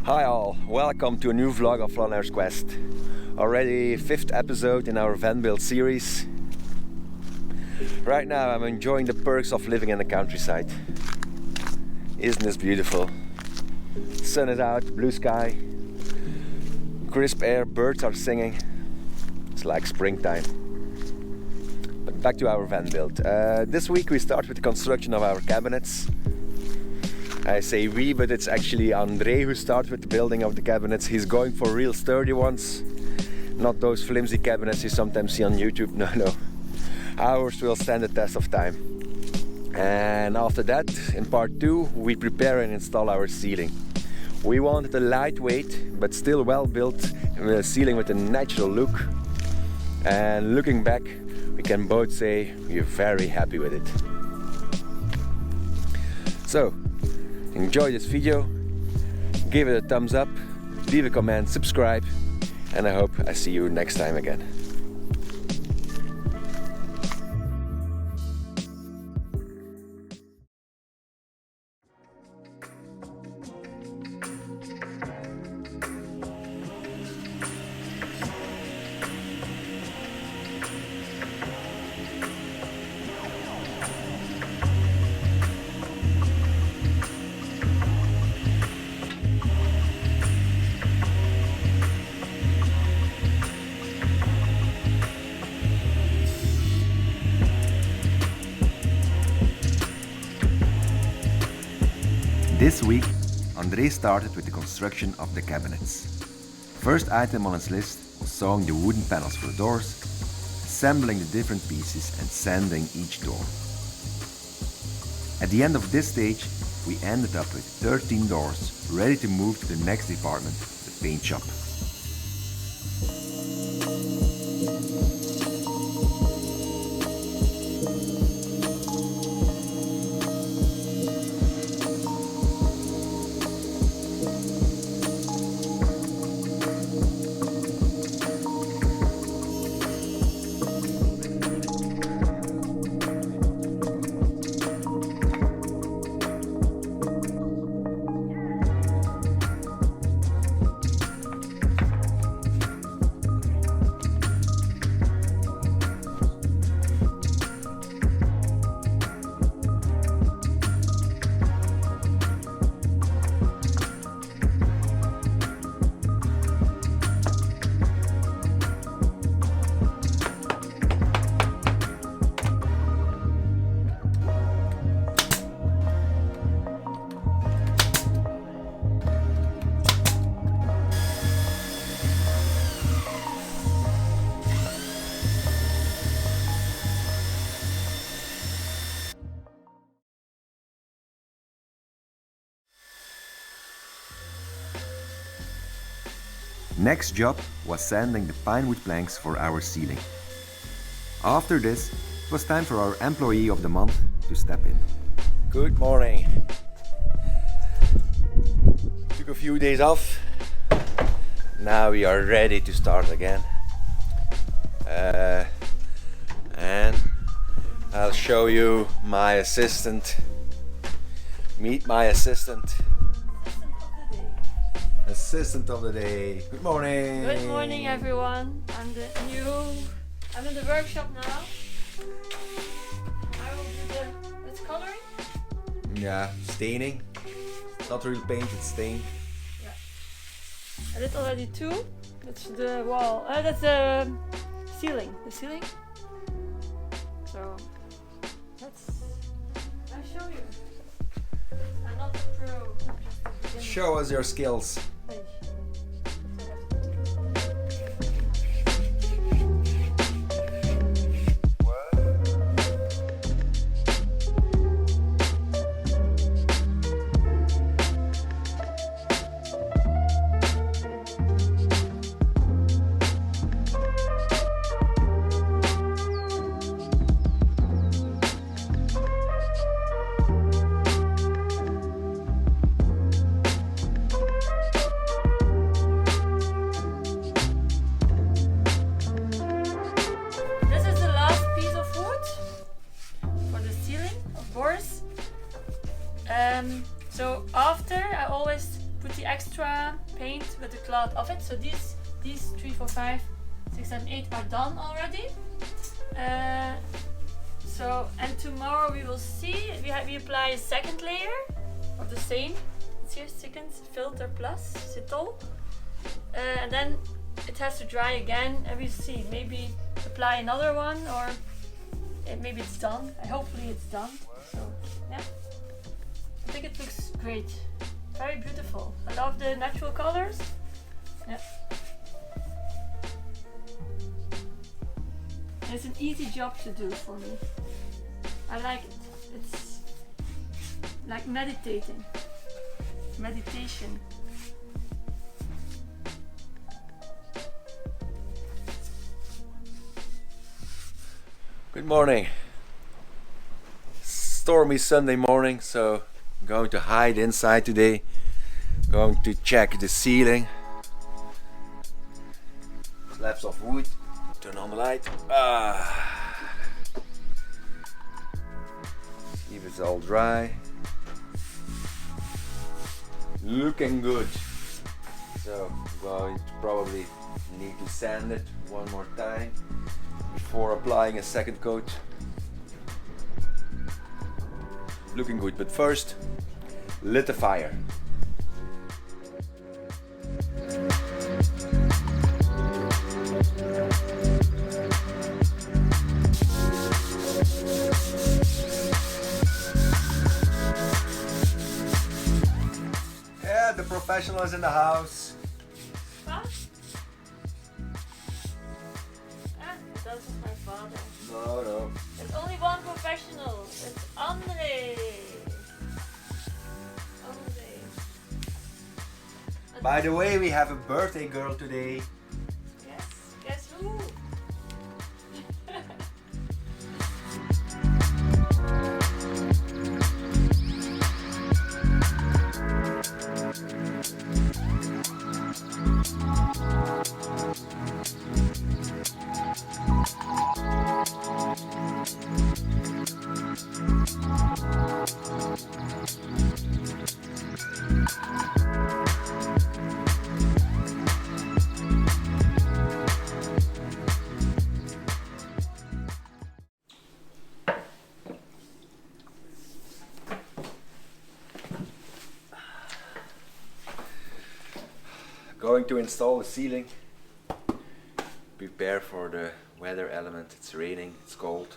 Hi all, welcome to a new vlog of Flaneur's Quest. Already 5th episode in our van build series. Right now I'm enjoying the perks of living in the countryside. Isn't this beautiful? Sun is out, blue sky, crisp air, birds are singing. It's like springtime. But back to our van build. This week we start with the construction of our cabinets. I say we, but it's actually André who starts with the building of the cabinets. He's going for real sturdy ones, not those flimsy cabinets you sometimes see on YouTube. No. Ours will stand the test of time. And after that, in part 2, we prepare and install our ceiling. We wanted a lightweight, but still well built ceiling with a natural look. And looking back, we can both say we're very happy with it. So, enjoy this video, give it a thumbs up, leave a comment, subscribe, and I hope I see you next time again. This week, André started with the construction of the cabinets. First item on his list was sawing the wooden panels for the doors, assembling the different pieces and sanding each door. At the end of this stage, we ended up with 13 doors ready to move to the next department, the paint shop. Next job was sanding the pine wood planks for our ceiling. After this, it was time for our employee of the month to step in. Good morning. Took a few days off. Now we are ready to start again. And I'll show you my assistant. Meet my assistant. Assistant of the day. Good morning. Good morning, everyone. I'm in the workshop now. I will do it's coloring. Yeah, staining. Not real paint, it's stain. Yeah. I did already 2. That's the wall. That's the ceiling. The ceiling. So I'll show you. I'm not a pro. I'm just a beginner. Show us your skills. extra paint with the cloth of it. So these 3, 4, 5, 6, 7, 8 are done already. And tomorrow we will see. We apply a second layer of the same. It's here, second filter plus Citol, and then it has to dry again, and we see. Maybe apply another one, or maybe it's done. Hopefully it's done. So yeah, I think it looks great. Very beautiful. I love the natural colors. Yeah. And it's an easy job to do for me. I like it. It's like meditation. Good morning. Stormy Sunday morning, so I'm going to hide inside today. Going to check the ceiling. Slabs of wood. Turn on the light. See if it's all dry. Looking good. So I'm going to probably need to sand it one more time before applying a second coat. Looking good, but first, lit the fire. Yeah, the professional is in the house. What? That was my father. No. There's only one professional. It's André. By the way, we have a birthday girl today. Yes. Guess who? Going to install the ceiling. Prepare for the weather element. It's raining, it's cold.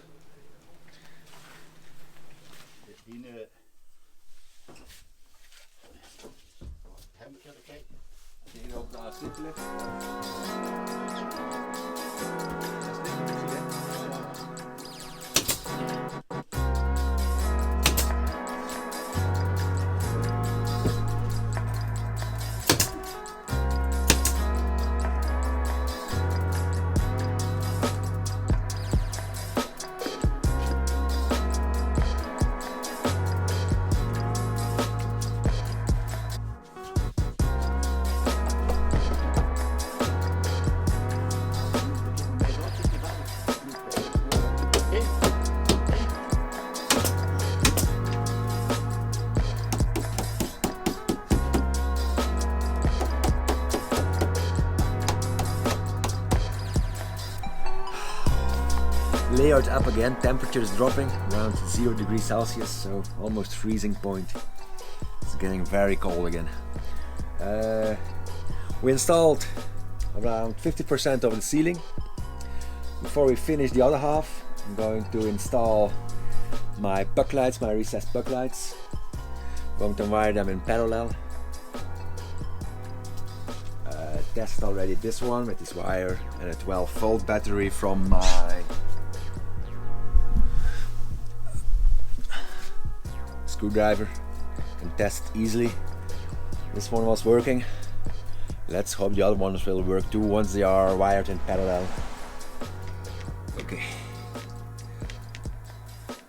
Layout up again, temperature is dropping around 0 degrees Celsius, so almost freezing point. It's getting very cold again. We installed around 50% of the ceiling. Before we finish the other half, I'm going to install my puck lights, my recessed puck lights. I'm going to wire them in parallel. Tested already this one with this wire and a 12-volt battery from my screwdriver. Can test easily. This one was working. Let's hope the other ones will work too once they are wired in parallel. Okay.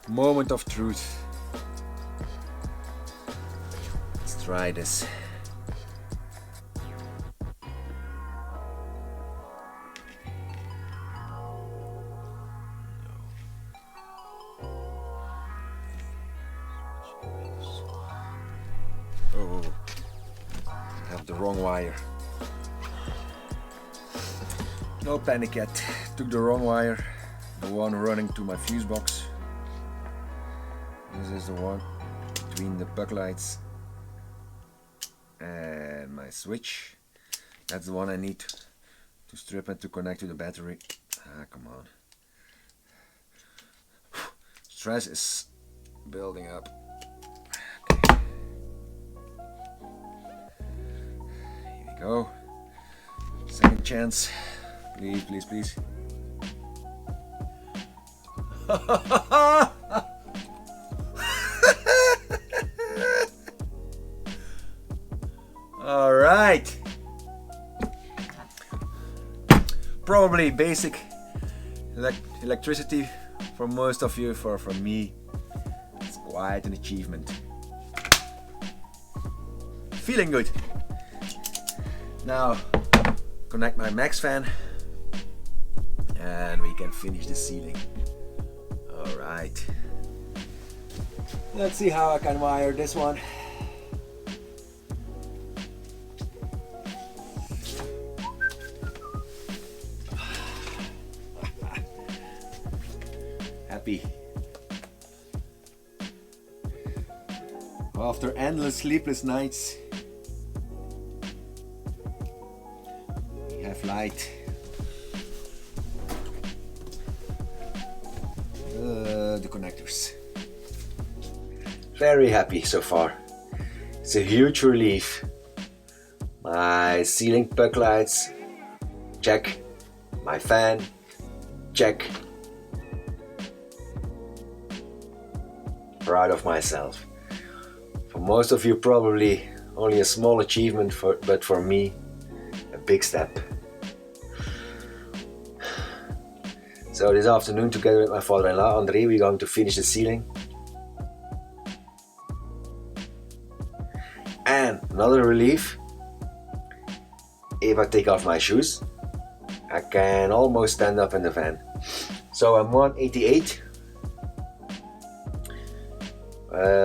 Moment of truth. Let's try this. Oh, I have took the wrong wire. No panic yet. Took the wrong wire. The one running to my fuse box. This is the one between the puck lights and my switch. That's the one I need to strip and to connect to the battery. Ah, come on. Stress is building up. Okay. Here we go. Second chance. Please, please, please. All right. Probably basic electricity for most of you. For me, it's quite an achievement. Feeling good. Now connect my MaxxFan and we can finish the ceiling. All right. Let's see how I can wire this one. Happy. After endless sleepless nights, we have light. The connectors. Very happy so far. It's a huge relief. My ceiling puck lights, check. My fan, check. Proud of myself. For most of you probably only a small achievement, but for me a big step. So this afternoon, together with my father-in-law André, we're going to finish the ceiling. And another relief, if I take off my shoes, I can almost stand up in the van. So I'm 188.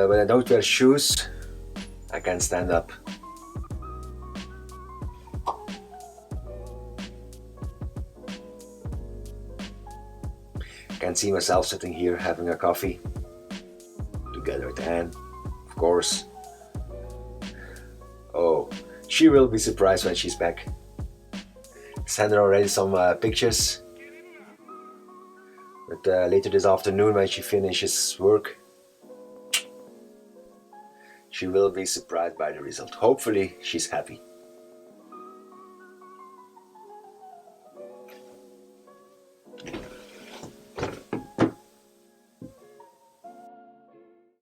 When I don't wear shoes, I can stand up. I can see myself sitting here having a coffee together with Anne, of course. Oh, she will be surprised when she's back. Send her already some pictures. But later this afternoon, when she finishes work, she will be surprised by the result. Hopefully she's happy.